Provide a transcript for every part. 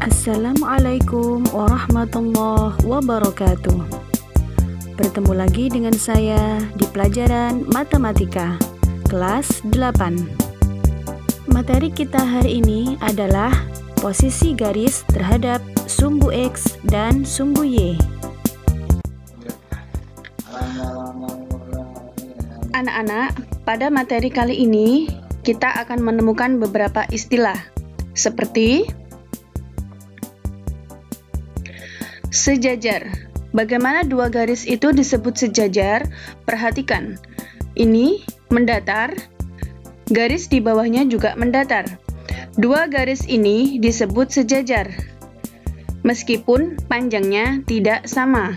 Assalamualaikum warahmatullahi wabarakatuh. Bertemu lagi dengan saya di pelajaran matematika kelas 8. Materi kita hari ini adalah posisi garis terhadap sumbu X dan sumbu Y. Anak-anak, pada materi kali ini kita akan menemukan beberapa istilah seperti sejajar. Bagaimana dua garis itu disebut sejajar? Perhatikan, ini mendatar, garis di bawahnya juga mendatar. Dua garis ini disebut sejajar, meskipun panjangnya tidak sama.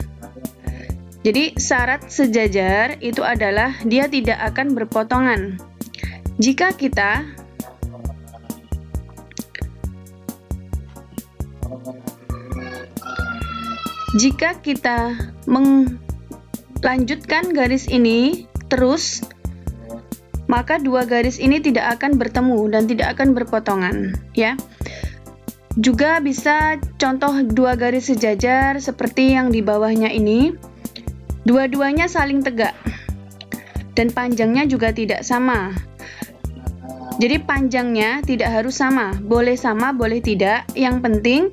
Jadi syarat sejajar itu adalah dia tidak akan berpotongan. Jika kita melanjutkan garis ini terus, maka dua garis ini tidak akan bertemu dan tidak akan berpotongan, ya. Juga bisa contoh dua garis sejajar seperti yang di bawahnya ini. Dua-duanya saling tegak dan panjangnya juga tidak sama. Jadi panjangnya tidak harus sama, boleh tidak. Yang penting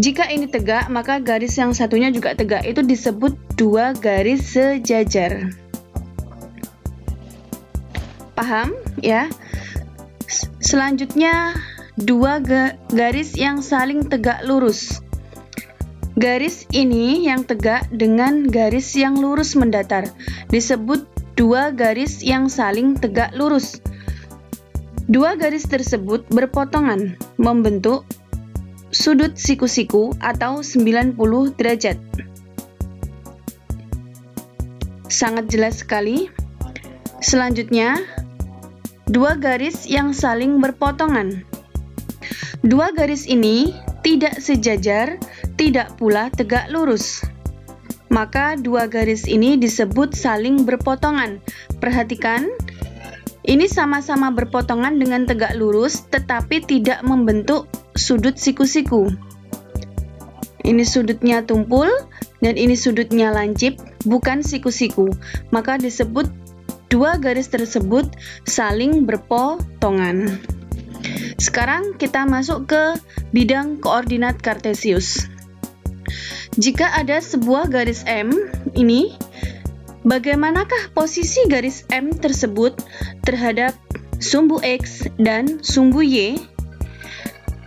jika ini tegak, maka garis yang satunya juga tegak. Itu disebut dua garis sejajar. Paham ya? Selanjutnya dua garis yang saling tegak lurus. Garis ini yang tegak dengan garis yang lurus mendatar disebut dua garis yang saling tegak lurus. Dua garis tersebut berpotongan membentuk sudut siku-siku atau 90 derajat. Sangat jelas sekali. Selanjutnya, dua garis yang saling berpotongan. Dua garis ini tidak sejajar, tidak pula tegak lurus. Maka dua garis ini disebut saling berpotongan. Perhatikan, ini sama-sama berpotongan dengan tegak lurus, tetapi tidak membentuk sudut siku-siku. Ini sudutnya tumpul, dan ini sudutnya lancip, bukan siku-siku. Maka disebut dua garis tersebut saling berpotongan. Sekarang kita masuk ke bidang koordinat kartesius. Jika ada sebuah garis M, ini bagaimanakah posisi garis M tersebut terhadap sumbu X dan sumbu Y?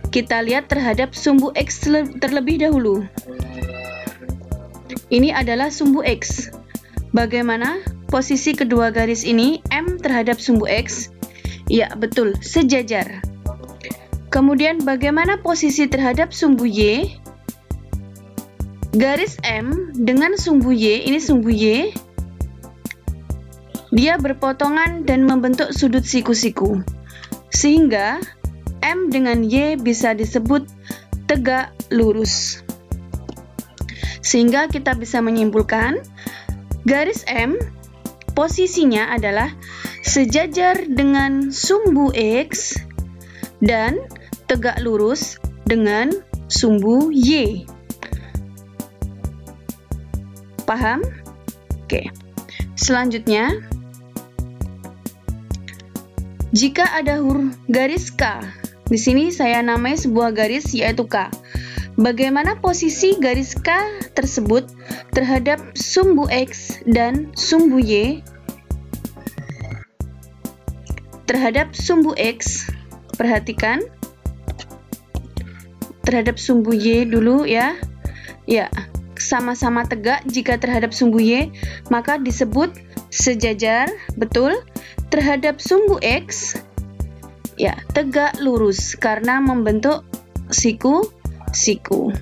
Kita lihat terhadap sumbu X terlebih dahulu. Ini adalah sumbu X. Bagaimana posisi kedua garis ini, M terhadap sumbu X? Ya, betul, sejajar. Kemudian bagaimana posisi terhadap sumbu Y? Garis M dengan sumbu Y, ini sumbu Y, dia berpotongan dan membentuk sudut siku-siku. Sehingga M dengan Y bisa disebut tegak lurus. Sehingga kita bisa menyimpulkan garis M posisinya adalah sejajar dengan sumbu X dan tegak lurus dengan sumbu Y. Paham? Oke. Selanjutnya, jika ada garis K, di sini saya namai sebuah garis yaitu K. Bagaimana posisi garis K tersebut terhadap sumbu X dan sumbu Y? Terhadap sumbu X, perhatikan. Terhadap sumbu Y dulu ya. Ya, sama-sama tegak. Jika terhadap sumbu Y, maka disebut sejajar, betul. Terhadap sumbu X, ya, tegak lurus karena membentuk siku-siku.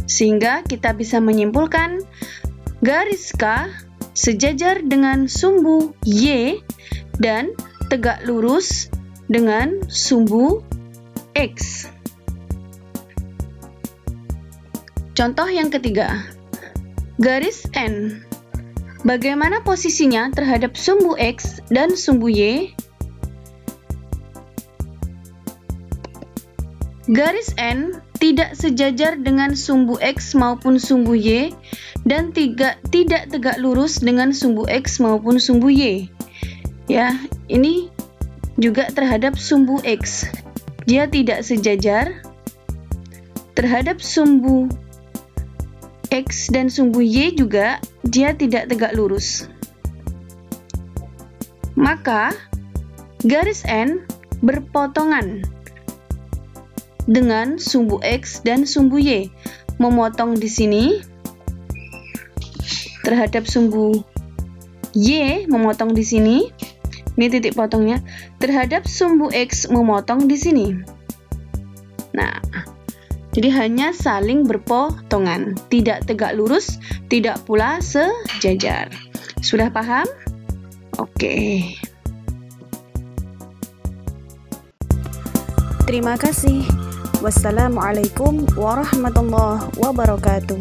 Sehingga kita bisa menyimpulkan garis K sejajar dengan sumbu Y dan tegak lurus dengan sumbu X. Contoh yang ketiga, garis N. Bagaimana posisinya terhadap sumbu X dan sumbu Y? Garis N tidak sejajar dengan sumbu X maupun sumbu Y, dan tidak tegak lurus dengan sumbu X maupun sumbu Y. Ya, ini juga terhadap sumbu X. Dia tidak sejajar terhadap sumbu X dan sumbu Y juga dia tidak tegak lurus. Maka garis N berpotongan dengan sumbu X dan sumbu Y, memotong di sini terhadap sumbu Y, memotong di sini. Ini titik potongnya. Terhadap sumbu X, memotong di sini. Nah, jadi hanya saling berpotongan, tidak tegak lurus, tidak pula sejajar. Sudah paham? Oke. Terima kasih. Wassalamualaikum warahmatullahi wabarakatuh.